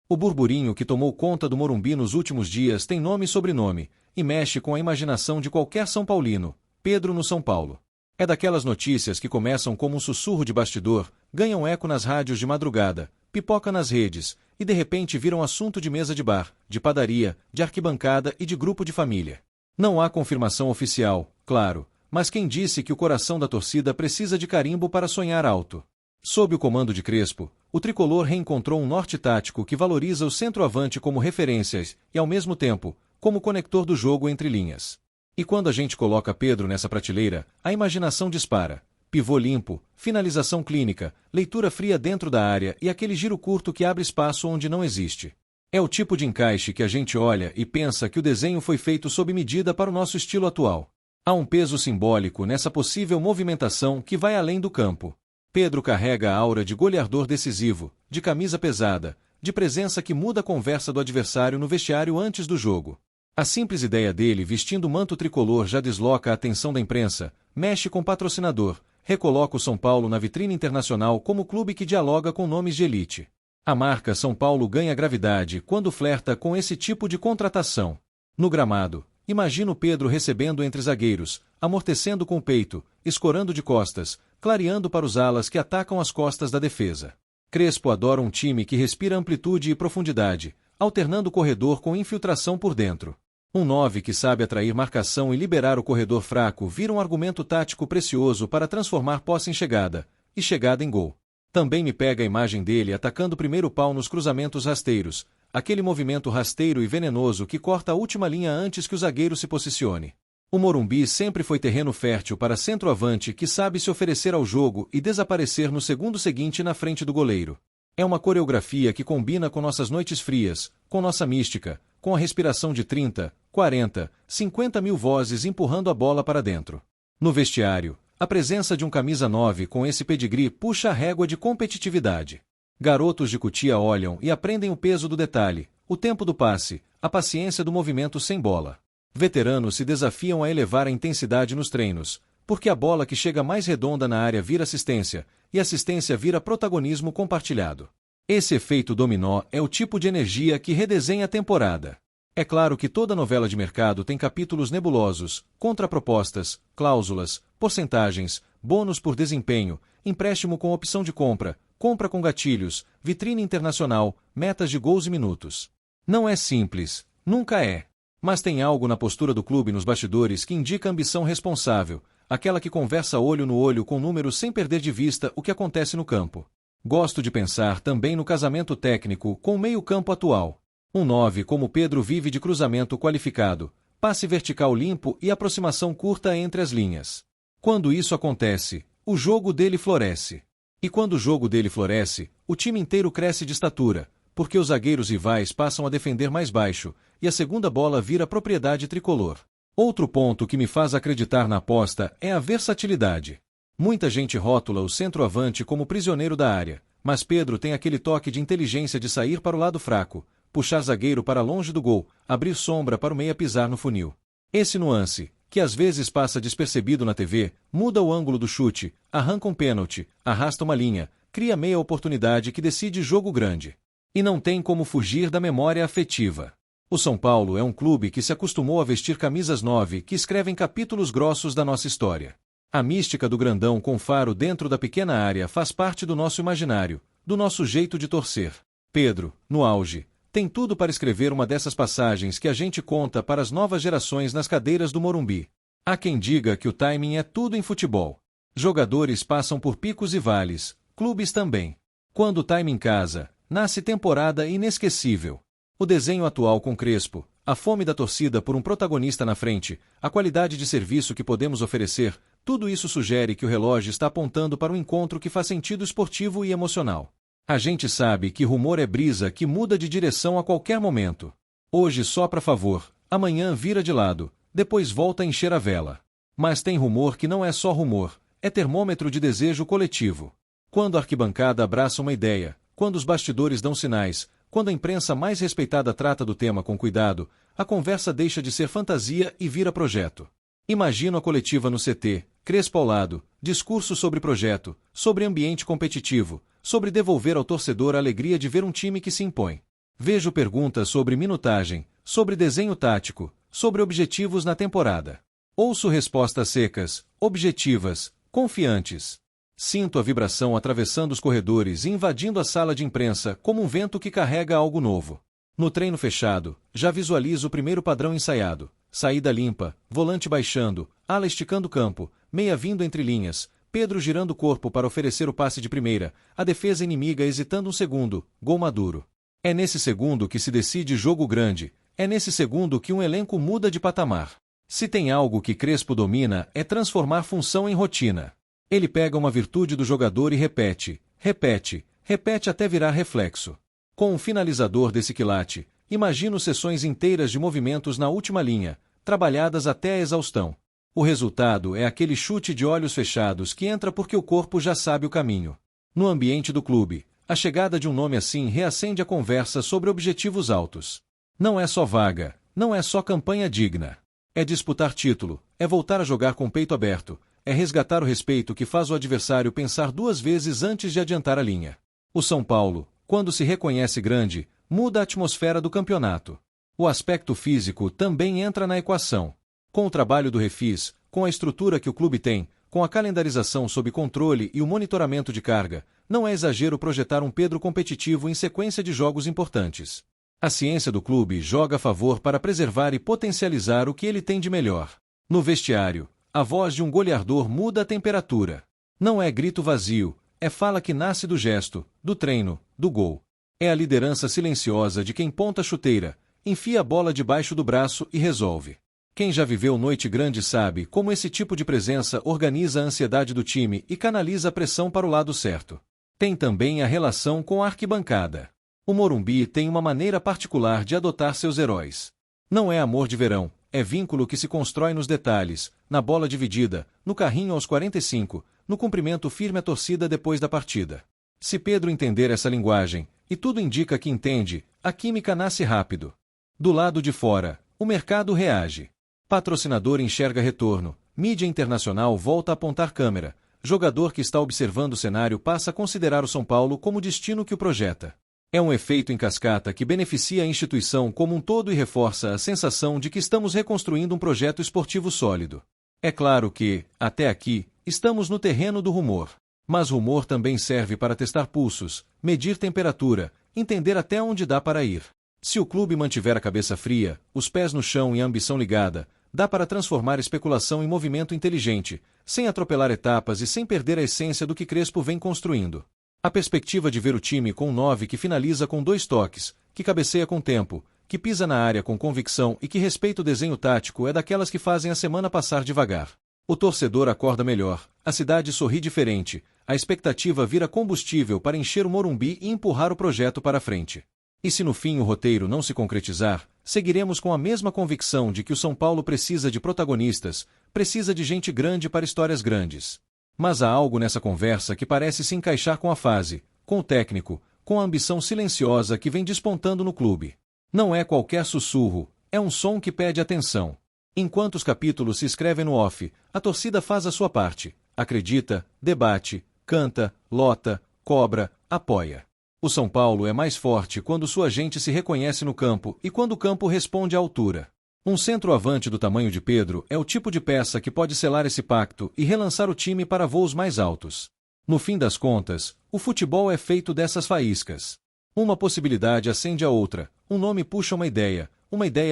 O burburinho que tomou conta do Morumbi nos últimos dias tem nome e sobrenome, e mexe com a imaginação de qualquer São Paulino. Pedro no São Paulo. É daquelas notícias que começam como um sussurro de bastidor, ganham eco nas rádios de madrugada, pipoca nas redes, e de repente viram assunto de mesa de bar, de padaria, de arquibancada e de grupo de família. Não há confirmação oficial, claro, mas quem disse que o coração da torcida precisa de carimbo para sonhar alto? Sob o comando de Crespo, o tricolor reencontrou um norte tático que valoriza o centroavante como referências e, ao mesmo tempo, como conector do jogo entre linhas. E quando a gente coloca Pedro nessa prateleira, a imaginação dispara. Pivô limpo, finalização clínica, leitura fria dentro da área e aquele giro curto que abre espaço onde não existe. É o tipo de encaixe que a gente olha e pensa que o desenho foi feito sob medida para o nosso estilo atual. Há um peso simbólico nessa possível movimentação que vai além do campo. Pedro carrega a aura de goleador decisivo, de camisa pesada, de presença que muda a conversa do adversário no vestiário antes do jogo. A simples ideia dele vestindo o manto tricolor já desloca a atenção da imprensa, mexe com o patrocinador, recoloca o São Paulo na vitrine internacional como clube que dialoga com nomes de elite. A marca São Paulo ganha gravidade quando flerta com esse tipo de contratação. No gramado, imagina o Pedro recebendo entre zagueiros, amortecendo com o peito, escorando de costas, clareando para os alas que atacam as costas da defesa. Crespo adora um time que respira amplitude e profundidade, alternando o corredor com infiltração por dentro. Um 9 que sabe atrair marcação e liberar o corredor fraco vira um argumento tático precioso para transformar posse em chegada, e chegada em gol. Também me pega a imagem dele atacando o primeiro pau nos cruzamentos rasteiros, aquele movimento rasteiro e venenoso que corta a última linha antes que o zagueiro se posicione. O Morumbi sempre foi terreno fértil para centroavante que sabe se oferecer ao jogo e desaparecer no segundo seguinte na frente do goleiro. É uma coreografia que combina com nossas noites frias, com nossa mística, com a respiração de 30, 40, 50 mil vozes empurrando a bola para dentro. No vestiário, a presença de um camisa 9 com esse pedigree puxa a régua de competitividade. Garotos de Cotia olham e aprendem o peso do detalhe, o tempo do passe, a paciência do movimento sem bola. Veteranos se desafiam a elevar a intensidade nos treinos, porque a bola que chega mais redonda na área vira assistência, e assistência vira protagonismo compartilhado. Esse efeito dominó é o tipo de energia que redesenha a temporada. É claro que toda novela de mercado tem capítulos nebulosos, contrapropostas, cláusulas, porcentagens, bônus por desempenho, empréstimo com opção de compra, compra com gatilhos, vitrine internacional, metas de gols e minutos. Não é simples, nunca é. Mas tem algo na postura do clube nos bastidores que indica ambição responsável, aquela que conversa olho no olho com números sem perder de vista o que acontece no campo. Gosto de pensar também no casamento técnico com o meio-campo atual. Um 9 como Pedro vive de cruzamento qualificado, passe vertical limpo e aproximação curta entre as linhas. Quando isso acontece, o jogo dele floresce. E quando o jogo dele floresce, o time inteiro cresce de estatura, porque os zagueiros rivais passam a defender mais baixo, e a segunda bola vira propriedade tricolor. Outro ponto que me faz acreditar na aposta é a versatilidade. Muita gente rótula o centroavante como prisioneiro da área, mas Pedro tem aquele toque de inteligência de sair para o lado fraco, puxar zagueiro para longe do gol, abrir sombra para o meia pisar no funil. Esse nuance, que às vezes passa despercebido na TV, muda o ângulo do chute, arranca um pênalti, arrasta uma linha, cria meia oportunidade que decide jogo grande. E não tem como fugir da memória afetiva. O São Paulo é um clube que se acostumou a vestir camisas 9 que escrevem capítulos grossos da nossa história. A mística do grandão com faro dentro da pequena área faz parte do nosso imaginário, do nosso jeito de torcer. Pedro, no auge, tem tudo para escrever uma dessas passagens que a gente conta para as novas gerações nas cadeiras do Morumbi. Há quem diga que o timing é tudo em futebol. Jogadores passam por picos e vales, clubes também. Quando o timing casa, nasce temporada inesquecível. O desenho atual com Crespo, a fome da torcida por um protagonista na frente, a qualidade de serviço que podemos oferecer, tudo isso sugere que o relógio está apontando para um encontro que faz sentido esportivo e emocional. A gente sabe que rumor é brisa que muda de direção a qualquer momento. Hoje sopra a favor, amanhã vira de lado, depois volta a encher a vela. Mas tem rumor que não é só rumor, é termômetro de desejo coletivo. Quando a arquibancada abraça uma ideia, quando os bastidores dão sinais, quando a imprensa mais respeitada trata do tema com cuidado, a conversa deixa de ser fantasia e vira projeto. Imagino a coletiva no CT, Crespo ao lado, discurso sobre projeto, sobre ambiente competitivo, sobre devolver ao torcedor a alegria de ver um time que se impõe. Vejo perguntas sobre minutagem, sobre desenho tático, sobre objetivos na temporada. Ouço respostas secas, objetivas, confiantes. Sinto a vibração atravessando os corredores e invadindo a sala de imprensa como um vento que carrega algo novo. No treino fechado, já visualizo o primeiro padrão ensaiado: saída limpa, volante baixando, ala esticando o campo, meia vindo entre linhas, Pedro girando o corpo para oferecer o passe de primeira, a defesa inimiga hesitando um segundo, gol maduro. É nesse segundo que se decide jogo grande, é nesse segundo que um elenco muda de patamar. Se tem algo que Crespo domina, é transformar função em rotina. Ele pega uma virtude do jogador e repete, repete, repete até virar reflexo. Com um finalizador desse quilate, imagino sessões inteiras de movimentos na última linha, trabalhadas até a exaustão. O resultado é aquele chute de olhos fechados que entra porque o corpo já sabe o caminho. No ambiente do clube, a chegada de um nome assim reacende a conversa sobre objetivos altos. Não é só vaga, não é só campanha digna. É disputar título, é voltar a jogar com o peito aberto, é resgatar o respeito que faz o adversário pensar duas vezes antes de adiantar a linha. O São Paulo, quando se reconhece grande, muda a atmosfera do campeonato. O aspecto físico também entra na equação. Com o trabalho do Refis, com a estrutura que o clube tem, com a calendarização sob controle e o monitoramento de carga, não é exagero projetar um Pedro competitivo em sequência de jogos importantes. A ciência do clube joga a favor para preservar e potencializar o que ele tem de melhor. No vestiário, a voz de um goleador muda a temperatura. Não é grito vazio, é fala que nasce do gesto, do treino, do gol. É a liderança silenciosa de quem ponta a chuteira, enfia a bola debaixo do braço e resolve. Quem já viveu noite grande sabe como esse tipo de presença organiza a ansiedade do time e canaliza a pressão para o lado certo. Tem também a relação com a arquibancada. O Morumbi tem uma maneira particular de adotar seus heróis. Não é amor de verão, é vínculo que se constrói nos detalhes, na bola dividida, no carrinho aos 45, no cumprimento firme à torcida depois da partida. Se Pedro entender essa linguagem, e tudo indica que entende, a química nasce rápido. Do lado de fora, o mercado reage. Patrocinador enxerga retorno, mídia internacional volta a apontar câmera, jogador que está observando o cenário passa a considerar o São Paulo como o destino que o projeta. É um efeito em cascata que beneficia a instituição como um todo e reforça a sensação de que estamos reconstruindo um projeto esportivo sólido. É claro que, até aqui, estamos no terreno do rumor. Mas rumor também serve para testar pulsos, medir temperatura, entender até onde dá para ir. Se o clube mantiver a cabeça fria, os pés no chão e a ambição ligada, dá para transformar especulação em movimento inteligente, sem atropelar etapas e sem perder a essência do que Crespo vem construindo. A perspectiva de ver o time com um 9 que finaliza com 2 toques, que cabeceia com tempo, que pisa na área com convicção e que respeita o desenho tático é daquelas que fazem a semana passar devagar. O torcedor acorda melhor, a cidade sorri diferente, a expectativa vira combustível para encher o Morumbi e empurrar o projeto para frente. E se no fim o roteiro não se concretizar, seguiremos com a mesma convicção de que o São Paulo precisa de protagonistas, precisa de gente grande para histórias grandes. Mas há algo nessa conversa que parece se encaixar com a fase, com o técnico, com a ambição silenciosa que vem despontando no clube. Não é qualquer sussurro, é um som que pede atenção. Enquanto os capítulos se escrevem no off, a torcida faz a sua parte, acredita, debate, canta, lota, cobra, apoia. O São Paulo é mais forte quando sua gente se reconhece no campo e quando o campo responde à altura. Um centroavante do tamanho de Pedro é o tipo de peça que pode selar esse pacto e relançar o time para voos mais altos. No fim das contas, o futebol é feito dessas faíscas. Uma possibilidade acende a outra, um nome puxa uma ideia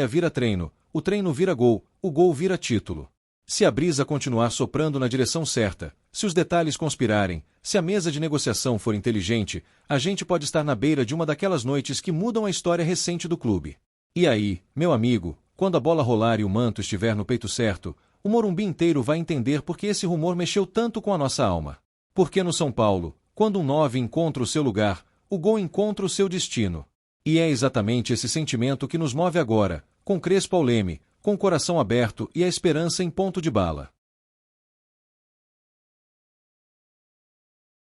vira treino, o treino vira gol, o gol vira título. Se a brisa continuar soprando na direção certa, se os detalhes conspirarem, se a mesa de negociação for inteligente, a gente pode estar na beira de uma daquelas noites que mudam a história recente do clube. E aí, meu amigo, quando a bola rolar e o manto estiver no peito certo, o Morumbi inteiro vai entender por que esse rumor mexeu tanto com a nossa alma. Porque no São Paulo, quando um 9 encontra o seu lugar, o gol encontra o seu destino. E é exatamente esse sentimento que nos move agora, com Crespo ao leme, com o coração aberto e a esperança em ponto de bala.